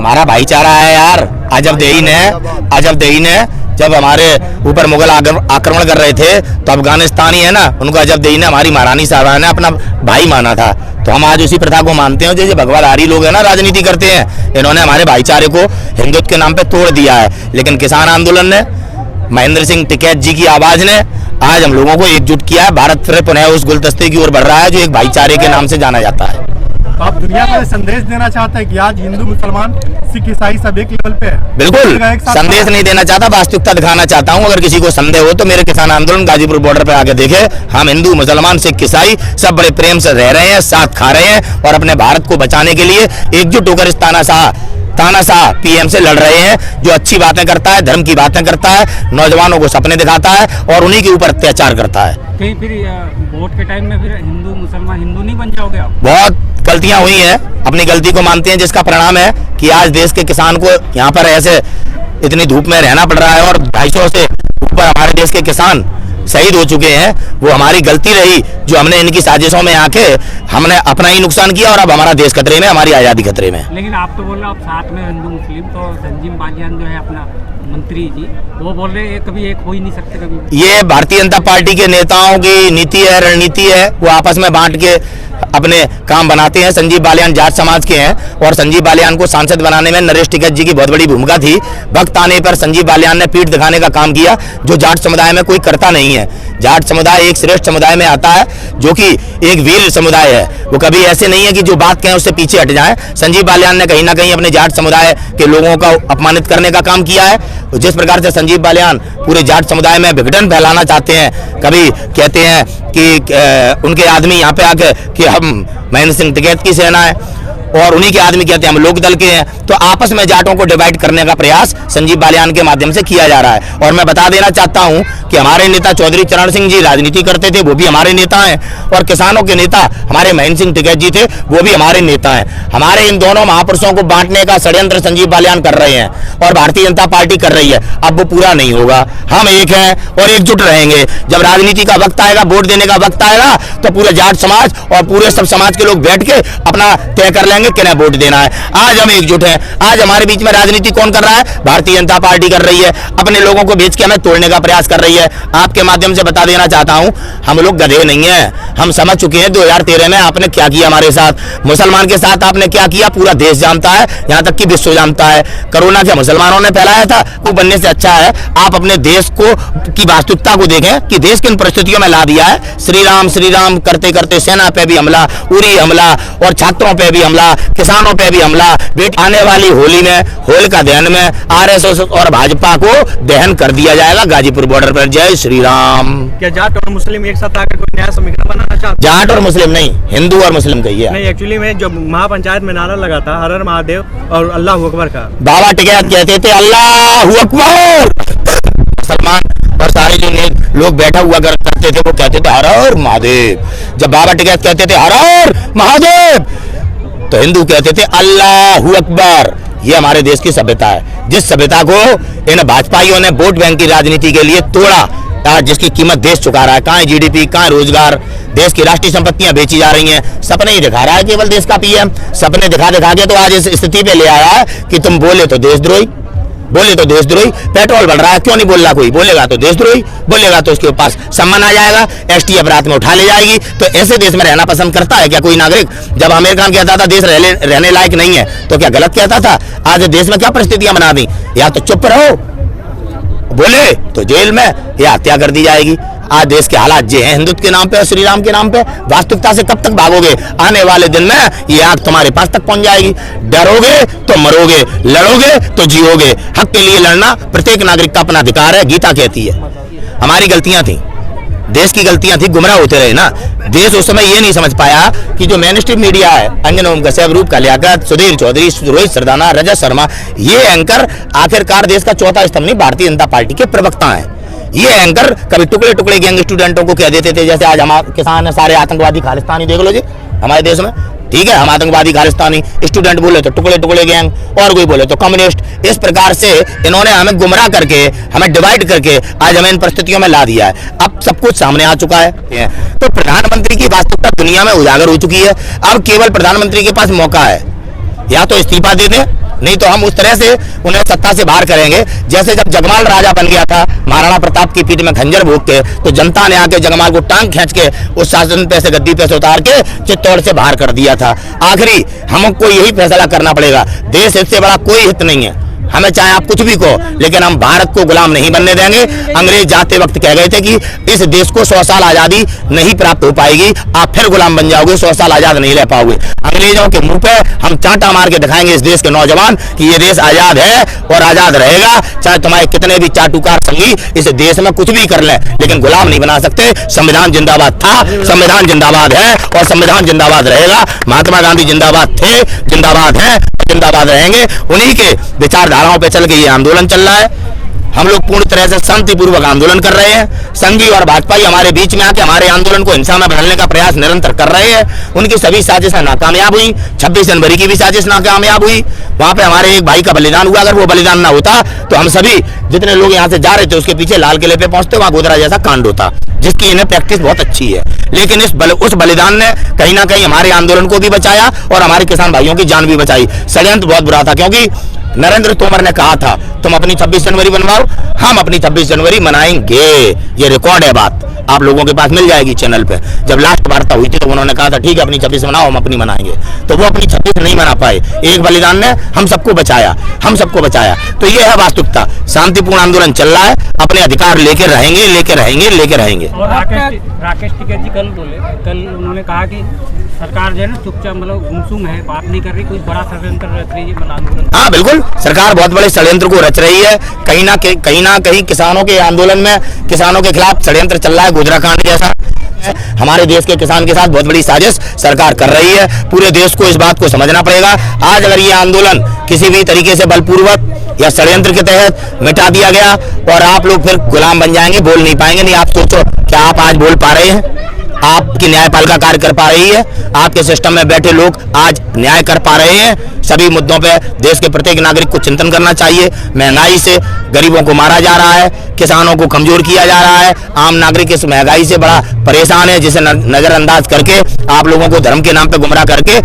हमारा भाईचारा है यार। अजब ने जब हमारे ऊपर मुगल आक्रमण कर रहे थे तो अफगानिस्तानी है ना, उनको अजब ने हमारी महारानी साहबा ने अपना भाई माना था। तो हम आज उसी प्रथा को मानते हैं। जो भगवाधारी लोग हैं ना, राजनीति करते हैं, इन्होंने हमारे भाईचारे को हिंदुत्व के नाम पे तोड़ दिया है। लेकिन किसान आंदोलन ने, महेंद्र सिंह टिकैत जी की आवाज ने आज हम लोगों को एकजुट किया है। भारत फिर पुनः उस गुलदस्ते की ओर बढ़ रहा है जो एक भाईचारे के नाम से जाना जाता है। आप दुनिया को संदेश देना चाहते हैं कि आज हिंदू मुसलमान सिख ईसाई सब एक लेवल पे है? बिल्कुल, संदेश नहीं देना चाहता, वास्तविकता दिखाना चाहता हूं। अगर किसी को संदेह हो तो मेरे किसान आंदोलन गाजीपुर बॉर्डर पे आके देखे। हम हिंदू मुसलमान सिख ईसाई सब बड़े प्रेम से रह रहे हैं, साथ खा रहे हैं और अपने भारत को बचाने के लिए एकजुट होकर इस तानाशाह पीएम से लड़ रहे हैं, जो अच्छी बातें करता है, धर्म की बातें करता है, नौजवानों को सपने दिखाता है और उन्हीं के ऊपर अत्याचार करता है। कहीं फिर वोट के टाइम में फिर हिंदू मुसलमान हिंदू नहीं बन जाओगे आप? बहुत गलतियां हुई हैं, अपनी गलती को मानते हैं, जिसका परिणाम है कि आज देश के किसान को यहाँ पर ऐसे इतनी धूप में रहना पड़ रहा है और 250 से ऊपर हमारे देश के किसान शहीद हो चुके हैं। वो हमारी गलती रही जो हमने इनकी साजिशों में आके हमने अपना ही नुकसान किया और अब हमारा देश खतरे में, हमारी आजादी खतरे में। लेकिन आप तो बोल रहे हो आप साथ में हिंदू मुस्लिम, तो संजीव बालियान जो है अपना मंत्री जी, वो बोल रहे हैं कभी एक हो ही नहीं सकते कभी। ये भारतीय जनता पार्टी के नेताओं की नीति है, रणनीति है। वो आपस में बांट के अपने काम बनाते हैं। संजीव बालियान जाट समाज के हैं और संजीव बालियान को सांसद बनाने में नरेश टिकैत जी की बहुत बड़ी भूमिका थी। वक्त आने पर संजीव बालियान ने पीठ दिखाने का काम किया, जो जाट समुदाय में कोई करता नहीं है। जाट समुदाय एक श्रेष्ठ समुदाय में आता है, जो कि एक वीर समुदाय है। वो कभी ऐसे नहीं है कि जो बात कहें उससे पीछे हट जाएं। संजीव बालियान ने कहीं ना कहीं अपने जाट समुदाय के लोगों का अपमानित करने का काम किया है। जिस प्रकार से संजीव बालियान पूरे जाट समुदाय में विघटन फैलाना चाहते हैं, कभी कहते हैं कि उनके आदमी यहाँ पे आके कि हम महेंद्र सिंह टिकैत की सेना है और उन्हीं के आदमी कहते हैं हम लोकदल के हैं, तो आपस में जाटों को डिवाइड करने का प्रयास संजीव बालियान के माध्यम से किया जा रहा है। और मैं बता देना चाहता हूं कि हमारे नेता चौधरी चरण सिंह जी राजनीति करते थे, वो भी हमारे नेता हैं, और किसानों के नेता हमारे महेंद्र सिंह टिकैत जी थे, वो भी हमारे नेता हैं। हमारे इन दोनों महापुरुषों को बांटने का षड्यंत्र संजीव बालियान कर रहे हैं और भारतीय जनता पार्टी कर रही है। अब वो पूरा नहीं होगा। हम एक हैं और एकजुट रहेंगे। जब राजनीति का वक्त आएगा, वोट देने का वक्त आएगा, तो पूरे जाट समाज और पूरे सब समाज के लोग बैठ के अपना तय कर लेंगे किन्हें वोट देना है। आज हम एकजुट हैं। आज हमारे बीच में राजनीति कौन कर रहा है? भारतीय जनता पार्टी कर रही है। अपने लोगों को बेच के हमें तोड़ने का प्रयास कर रही है। आपके माध्यम से बता देना चाहता हूं, हम लोग गधे नहीं हैं। हम समझ चुके हैं 2013 में आपने क्या किया हमारे साथ, मुसलमान के साथ आपने क्या किया, पूरा देश जानता है, यहां तक कि विश्व जानता है। कोरोना क्या मुसलमानों ने फैलाया था? वो बनने से अच्छा है आप अपने देश को की वास्तविकता को देखें कि देश किन परिस्थितियों में ला दिया है। श्री राम करते करते सेना पे भी हमला, उरी हमला और छात्रों पे भी हमला, किसानों पे भी हमला। आने वाली होली में, होलिका दहन में आरएसएस और भाजपा को दहन कर दिया जाएगा गाजीपुर बॉर्डर पर। जय श्री राम। क्या जाट और मुस्लिम एक साथ आकर कोई नया समीकरण बनाना चाहते? जाट और मुस्लिम नहीं, हिंदू और मुस्लिम कहिए। नहीं, एक्चुअली में जब महापंचायत में नारा लगा था हर हर महादेव और अल्लाह अकबर का, बाबा टिकैत कहते थे अल्लाह अकबर। मुसलमान और सारे जो लोग बैठा हुआ करते थे वो कहते थे हर हर महादेव। जब बाबा टिकैत कहते थे हर हर महादेव, तो हिंदू कहते थे अल्लाह अकबर। ये हमारे देश की सभ्यता है, जिस सभ्यता को इन भाजपाइयों ने वोट बैंक की राजनीति के लिए तोड़ा, जिसकी कीमत देश चुका रहा है। कहाँ जीडीपी, कहाँ रोजगार, देश की राष्ट्रीय संपत्तियां बेची जा रही हैं। सपने ही दिखा रहा है केवल देश का पीएम। सपने दिखा के तो आज इस स्थिति पे ले आया है कि तुम बोले तो देशद्रोही, बोले तो देशद्रोही। पेट्रोल बढ़ रहा है, क्यों नहीं बोल रहा कोई? बोलेगा तो देशद्रोही, बोलेगा तो उसके पास सम्मान आ जाएगा, एसटीएफ रात में उठा ले जाएगी। तो ऐसे देश में रहना पसंद करता है क्या कोई नागरिक? जब अमेरिका कहता था देश रहने लायक नहीं है, तो क्या गलत कहता था? आज देश में क्या परिस्थितियां बना दी? या तो चुप रहो, बोले तो जेल में, या हत्या कर दी जाएगी। आज देश के हालात ये हैं हिंदुत्व के नाम पे और श्री राम के नाम पे। वास्तविकता से कब तक भागोगे? आने वाले दिन में ये आग तुम्हारे पास तक पहुंच जाएगी। डरोगे तो मरोगे, लड़ोगे तो जियोगे। हक के लिए लड़ना प्रत्येक नागरिक का अपना अधिकार है, गीता कहती है। हमारी गलतियां थी, देश की गलतियां थी, गुमराह होते रहे ना। देश उस समय ये नहीं समझ पाया कि जो मेन स्ट्रीम मीडिया है, अंजन ओम कश्यप, रूप कल्याकत, सुधीर चौधरी, रोहित सरदाना, रजत शर्मा, ये एंकर आखिरकार देश का चौथा स्तंभ नहीं, भारतीय जनता पार्टी के प्रवक्ता हैं। ये एंकर कभी टुकड़े टुकड़े गैंग स्टूडेंटों को कह देते थे, जैसे आज हमारे किसान है सारे आतंकवादी खालिस्तानी। देख लो जी हमारे देश में, ठीक है, हम आतंकवादी खालिस्तानी। स्टूडेंट बोले तो टुकड़े टुकड़े गैंग, और कोई बोले तो कम्युनिस्ट। इस प्रकार से इन्होंने हमें गुमराह करके, हमें डिवाइड करके आज हमें इन परिस्थितियों में ला दिया है। अब सब कुछ सामने आ चुका है। तो प्रधानमंत्री की वास्तविकता दुनिया में उजागर हो चुकी है। अब केवल प्रधानमंत्री के पास मौका है, या तो इस्तीफा दे दें नहीं तो हम उस तरह से उन्हें सत्ता से बाहर करेंगे जैसे जब जगमाल राजा बन गया था महाराणा प्रताप की पीठ में खंजर भोग के, तो जनता ने आके जगमाल को टांग खींच के उस शासन पे से गद्दी पे से उतार के चित्तौड़ से बाहर कर दिया था। आखिरी हमको यही फैसला करना पड़ेगा, देश इससे बड़ा कोई हित नहीं है, हमें चाहे आप कुछ भी कहो, लेकिन हम भारत को गुलाम नहीं बनने देंगे। अंग्रेज जाते वक्त कह गए थे कि इस देश को 100 साल आजादी नहीं प्राप्त हो पाएगी, आप फिर गुलाम बन जाओगे, 100 साल आजाद नहीं रह पाओगे। अंग्रेजों के मुंह पे हम चांटा मार के दिखाएंगे इस देश के नौजवान कि ये देश आजाद है और आजाद रहेगा, चाहे तुम्हारे कितने भी चाटुकार संगी इस देश में कुछ भी कर लें, लेकिन गुलाम नहीं बना सकते। संविधान जिंदाबाद था, संविधान जिंदाबाद है और संविधान जिंदाबाद रहेगा। महात्मा गांधी जिंदाबाद थे, जिंदाबाद हैं, जिंदाबाद रहेंगे। उन्हीं के विचारधाराओं पे चल के ये आंदोलन चल रहा है। हम लोग पूर्ण तरह से शांतिपूर्वक आंदोलन कर रहे हैं। संघी और भाजपाई हमारे बीच में आके हमारे आंदोलन को हिंसा में बदलने का प्रयास निरंतर कर रहे हैं। उनकी सभी साजिशें नाकामयाब हुई। 26 जनवरी की भी साजिश नाकामयाब हुई। वहां पे हमारे एक भाई का बलिदान हुआ, अगर वो बलिदान ना होता तो हम सभी जितने लोग यहाँ से जा रहे थे उसके पीछे लाल किले पे पहुंचते, वहां गोदरा जैसा कांड होता, जिसकी इन्हें प्रैक्टिस बहुत अच्छी है। लेकिन उस बलिदान ने कहीं ना कहीं हमारे आंदोलन को भी बचाया और हमारे किसान भाइयों की जान भी बचाई। षड्यंत्र बहुत बुरा था, क्योंकि नरेंद्र तोमर ने कहा था तुम अपनी 26 जनवरी बनवाओ, हम अपनी 26 जनवरी मनाएंगे। ये रिकॉर्ड है, बात आप लोगों के पास मिल जाएगी चैनल पे। जब लास्ट वार्ता हुई थी तो उन्होंने कहा था ठीक है अपनी 26 मनाओ, हम अपनी मनाएंगे, तो वो अपनी 26 नहीं मना पाए। एक बलिदान ने हम सबको बचाया, हम सबको बचाया। तो ये है वास्तविकता। शांतिपूर्ण आंदोलन चल रहा है, अपने अधिकार लेके रहेंगे, लेके रहेंगे, लेके रहेंगे। और राकेश टिकैत जी कल उन्होंने कहा कि सरकार जो है ना चुपचाप मतलब गुमसुम है, बात नहीं कर रही, कोई बड़ा षड्यंत्र रच रही है आंदोलन। हाँ बिल्कुल, सरकार बहुत बड़े षड्यंत्र को रच रही है। कहीं ना कहीं किसानों के आंदोलन में किसानों के खिलाफ षड्यंत्र चल रहा है, गोधरा कांड जैसा। हमारे देश के किसान के साथ बहुत बड़ी साजिश सरकार कर रही है। पूरे देश को इस बात को समझना पड़ेगा। आज अगर ये आंदोलन किसी भी तरीके से बलपूर्वक या षड्यंत्र के तहत मिटा दिया गया और आप लोग फिर गुलाम बन जाएंगे, बोल नहीं पाएंगे। नहीं, आप सोचो क्या आप आज बोल पा रहे हैं? आपकी न्यायपालिका कार्य कर पा रही है? आपके सिस्टम में बैठे लोग आज न्याय कर पा रहे हैं? सभी मुद्दों पे देश के प्रत्येक नागरिक को चिंतन करना चाहिए। महंगाई से गरीबों को मारा जा रहा है, किसानों को कमजोर किया जा रहा है, आम नागरिक इस महंगाई से बड़ा परेशान है, जिसे नजरअंदाज करके आप लोगों को धर्म के नाम पे गुमराह करके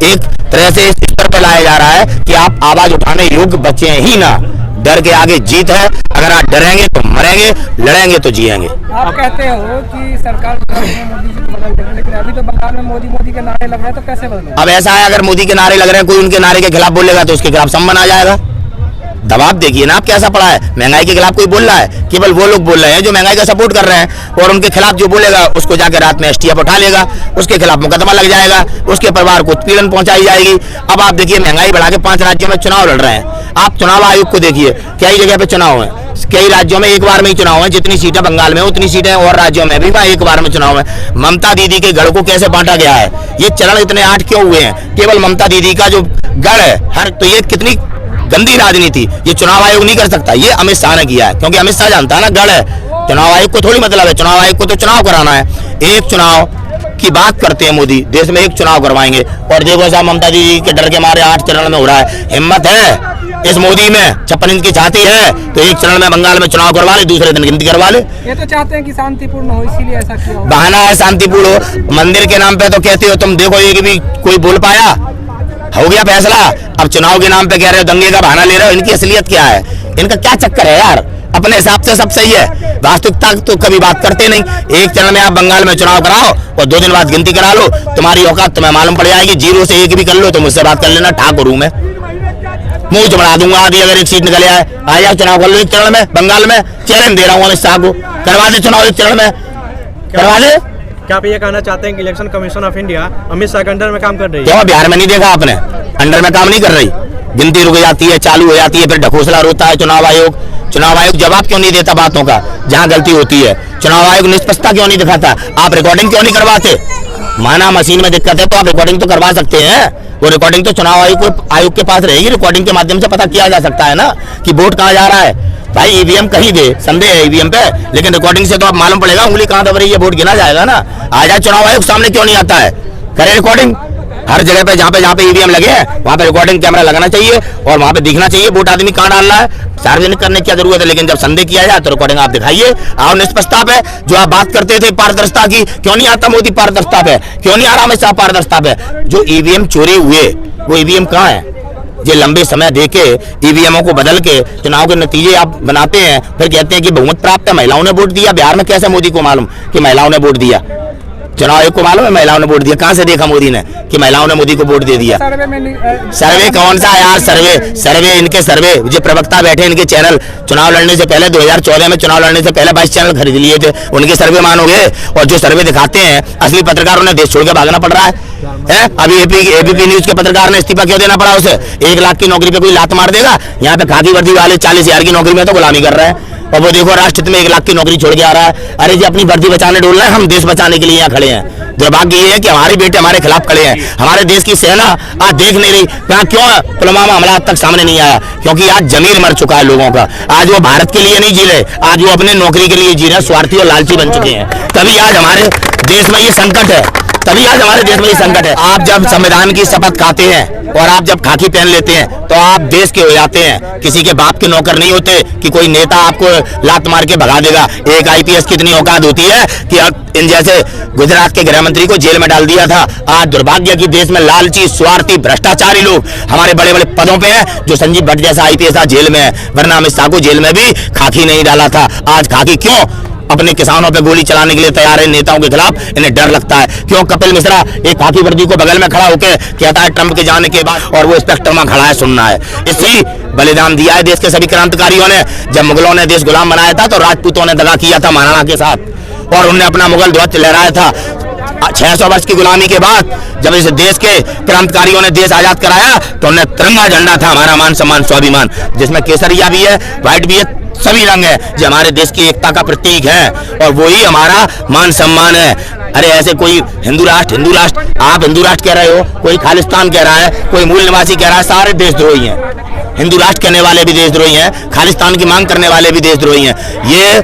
एक तरह से इस स्तर पर लाया जा रहा है कि आप आवाज उठाने योग्य बचे ही ना। डर के आगे जीत है। अगर आप डरेंगे तो मरेंगे, लड़ेंगे तो जिएंगे। आप कहते हो कि सरकार मोदी जी को बदल देगा, लेकिन अभी तो बंगाल में मोदी के नारे लग रहे हैं, तो कैसे बदलेगा? अब ऐसा है, अगर मोदी के नारे लग रहे हैं, कोई उनके नारे के खिलाफ बोलेगा तो उसके खिलाफ सम्मन आ जाएगा। दबाव देखिए ना आप कैसा पड़ा है। महंगाई के खिलाफ कोई बोल रहा है? केवल वो लोग बोल रहे हैं जो महंगाई का सपोर्ट कर रहे हैं, और उनके खिलाफ जो बोलेगा उसको जाकर रात में एसटीएफ उठा लेगा, उसके खिलाफ मुकदमा लग जाएगा, उसके परिवार को पीड़न पहुंचाई जाएगी। अब आप देखिए महंगाई बढ़ा के 5 राज्यों में चुनाव लड़ रहे हैं। आप चुनाव आयोग को देखिए, कई जगह पे चुनाव है, कई राज्यों में एक बार में ही चुनाव है। जितनी सीटें बंगाल में उतनी सीटें और राज्यों में भी एक बार में चुनाव है। ममता दीदी के गढ़ को कैसे बांटा गया है? ये चरण इतने 8 क्यों हुए हैं? केवल ममता दीदी का जो गढ़ है तो ये कितनी गंदी राजनीति ये चुनाव आयोग नहीं कर सकता, ये अमित शाह ने किया है। क्योंकि अमित शाह जानता है ना गढ़ है, चुनाव आयोग को थोड़ी मतलब है। चुनाव आयोग को तो चुनाव कराना है। एक चुनाव की बात करते हैं मोदी, देश में एक चुनाव करवाएंगे, और देखो साहब ममता दीदी के डर के मारे 8 चरण में हो रहा है। हिम्मत है इस मोदी में, 56 इंच की छाती है तो एक चरण में बंगाल में चुनाव करवा ले, दूसरे दिन गिनती करवा ले। ये तो चाहते हैं कि शांतिपूर्ण हो, इसीलिए ऐसा किया हो। बहाना है शांतिपूर्ण हो। मंदिर के नाम पे तो कहते हो तुम, देखो ये भी कोई बोल पाया? हो गया फैसला। अब चुनाव के नाम पे कह रहे हो, दंगे का बहाना ले रहे हो। इनकी असलियत क्या है? इनका क्या चक्कर है यार? अपने हिसाब से सब सही है, वास्तविकता तो कभी बात करते नहीं। एक चरण में आप बंगाल में चुनाव कराओ और 2 दिन बाद गिनती करा लो, तुम्हारी औकात तुम्हें मालूम पड़ जाएगी। 0 से 1 भी कर लो तो मुझसे बात कर लेना, ठाकुर हूं मैं, मुंह चढ़ा दूंगा। आगे अगर एक सीट निकल आए, आ जाओ चुनाव कर लो एक चरण में बंगाल में। चैलेंज दे रहा हूँ अमित शाह को, करवा दे चुनाव एक चरण में, करवा दे। क्या आप ये कहना चाहते हैं कि election commission of India Amit Shah के अंडर में काम कर रही है? क्यों बिहार में नहीं देखा आपने? अंडर में काम नहीं कर रही, गिनती रुक जाती है, चालू हो जाती है, फिर ढकोसला रोता है चुनाव आयोग। चुनाव आयोग जवाब क्यों नहीं देता बातों का जहां गलती होती है? चुनाव आयोग निष्पक्षता क्यों नहीं दिखाता? आप रिकॉर्डिंग क्यों नहीं करवाते? माना मशीन में दिक्कत है तो आप रिकॉर्डिंग तो करवा सकते हैं। वो रिकॉर्डिंग तो चुनाव आयोग के पास रहेगी। रिकॉर्डिंग के माध्यम से पता किया जा सकता है ना कि वोट कहाँ जा रहा है। भाई ईवीएम कहीं दे, संदेह है ईवीएम पे, लेकिन रिकॉर्डिंग से तो आप मालूम पड़ेगा उंगली कहाँ दब रही है, वोट गिना जाएगा ना। आ जाए चुनाव आयोग सामने क्यों नहीं आता है? करे रिकॉर्डिंग हर जगह पे जहाँ पे ईवीएम लगे हैं वहाँ पे रिकॉर्डिंग कैमरा लगाना चाहिए और वहाँ पे दिखना चाहिए वोट आदमी कहाँ डाल रहा है। सार्वजनिक करने की क्या जरूरत है? लेकिन जब संदेह किया जाए तो रिकॉर्डिंग आप दिखाइए। आओ निष्पक्षता पे जो आप बात करते थे पारदर्शिता की, क्यों नहीं आता मोदी पारदर्शिता पे? क्यों नहीं आ रहा अमित शाह पारदर्शिता पे? जो ईवीएम चोरी हुए वो ईवीएम कहाँ है? ये लंबे समय देके ईवीएमओ को बदल के चुनाव के नतीजे आप बनाते हैं, फिर कहते हैं कि बहुमत प्राप्त है, महिलाओं ने वोट दिया। बिहार में कैसे मोदी को मालूम कि महिलाओं ने वोट दिया? चुनाव आयोग को मालूम है महिलाओं ने वोट दिया? कहां से देखा मोदी ने कि महिलाओं ने मोदी को वोट दे दिया? सर्वे कौन सा यार? सर्वे इनके सर्वे जो प्रवक्ता बैठे इनके चैनल चुनाव लड़ने से पहले 2014 में चुनाव लड़ने से पहले 22 चैनल खरीद लिए थे, उनके सर्वे मानोगे? और जो सर्वे दिखाते हैं असली पत्रकारों ने देश छोड़ के भागना पड़ रहा है। अभी एबीपी न्यूज के पत्रकार ने इस्तीफा क्यों देना पड़ा उसे? 1 लाख की नौकरी पे कोई लात मार देगा? यहाँ पे खाकी वर्दी वाले 40,000 की नौकरी में तो गुलामी कर रहे हैं, और वो देखो राष्ट्र में 1 लाख की नौकरी छोड़ के आ रहा है। अरे जी अपनी वर्दी बचाने डोल रहे हैं, हम देश बचाने के लिए यहाँ खड़े हैं। दुर्भाग्य ये है कि हमारे बेटे हमारे खिलाफ खड़े हैं। हमारे देश की सेना आज देख नहीं रही। कहा क्यों पुलवामा हमला तक सामने नहीं आया? क्योंकि आज जमीर मर चुका है लोगों का। आज वो भारत के लिए नहीं जी रहे, आज वो अपने नौकरी के लिए जी रहे, स्वार्थी और लालची बन चुके हैं। तभी आज हमारे देश में ये संकट है, तभी आज हमारे देश में ये संकट है। आप जब संविधान की शपथ खाते हैं और आप जब खाकी पहन लेते हैं तो आप देश के हो जाते हैं, किसी के बाप के नौकर नहीं होते कि कोई नेता आपको लात मार के भगा देगा। एक आईपीएस की इतनी औकात होती है कि इन जैसे गुजरात के गृह मंत्री को जेल में डाल दिया था। आज दुर्भाग्य की देश में लालची, स्वार्थी, भ्रष्टाचारी लोग हमारे बड़े बड़े पदों पे हैं। जो संजीव भट्ट जैसा आईपीएस था जेल में है, वरना अमित शाह को जेल में भी खाकी नहीं डाला था। आज खाकी क्यों? अपने किसानों पे गोली चलाने के लिए तैयार है, नेताओं के खिलाफ इन्हें डर लगता है। क्यों? कपिल मिश्रा एक खाकी वर्दी को बगल में खड़ा होकर कहता है ट्रंप के जाने के बाद, और वो स्पेक्टर में खड़ा है, सुनना है। इसी बलिदान दिया है देश के सभी क्रांतिकारियों ने। जब मुगलों ने देश गुलाम बनाया था तो राजपूतों ने दगा किया था महाराणा के साथ, और उन्होंने अपना मुगल ध्वज लहराया था। 600 वर्ष की गुलामी के बाद जब इस देश के क्रांतिकारियों ने देश आजाद कराया तो उन्हें तिरंगा झंडा था हमारा मान सम्मान स्वाभिमान, जिसमें केसरिया भी है, व्हाइट भी है, सभी रंग है जो हमारे देश की एकता का प्रतीक है, और वही हमारा मान सम्मान है। अरे ऐसे कोई हिंदू राष्ट्र आप हिंदू राष्ट्र कह रहे हो, कोई खालिस्तान कह रहा है, कोई मूल निवासी कह रहा है, सारे देशद्रोही हैं। हिंदू राष्ट्र कहने वाले भी देशद्रोही हैं, खालिस्तान की मांग करने वाले भी देशद्रोही हैं। ये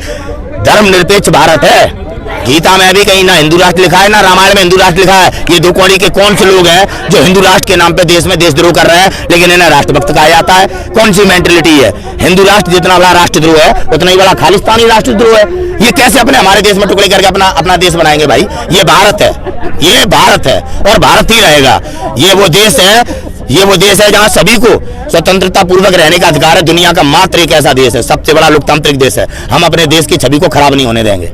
धर्मनिरपेक्ष भारत है। गीता में भी कहीं ना हिंदू राष्ट्र लिखा है ना रामायण में हिंदू राष्ट्र लिखा है। ये दो कौड़ी के कौन से लोग हैं जो हिंदू राष्ट्र के नाम पे देश में देशद्रोह कर रहे हैं, लेकिन इन्हें राष्ट्रभक्त कहा जाता है? कौन सी मेंटलिटी है? हिंदू राष्ट्र जितना बड़ा राष्ट्रद्रोह है उतना ही बड़ा खालिस्तानी राष्ट्रद्रोह है। ये कैसे अपने हमारे देश में टुकड़े करके अपना देश बनाएंगे भाई? ये भारत है, ये भारत है और भारत ही रहेगा। ये वो देश है जहां सभी को स्वतंत्रता पूर्वक रहने का अधिकार है। दुनिया का मात्र एक ऐसा देश है, सबसे बड़ा लोकतांत्रिक देश है। हम अपने देश की छवि को खराब नहीं होने देंगे।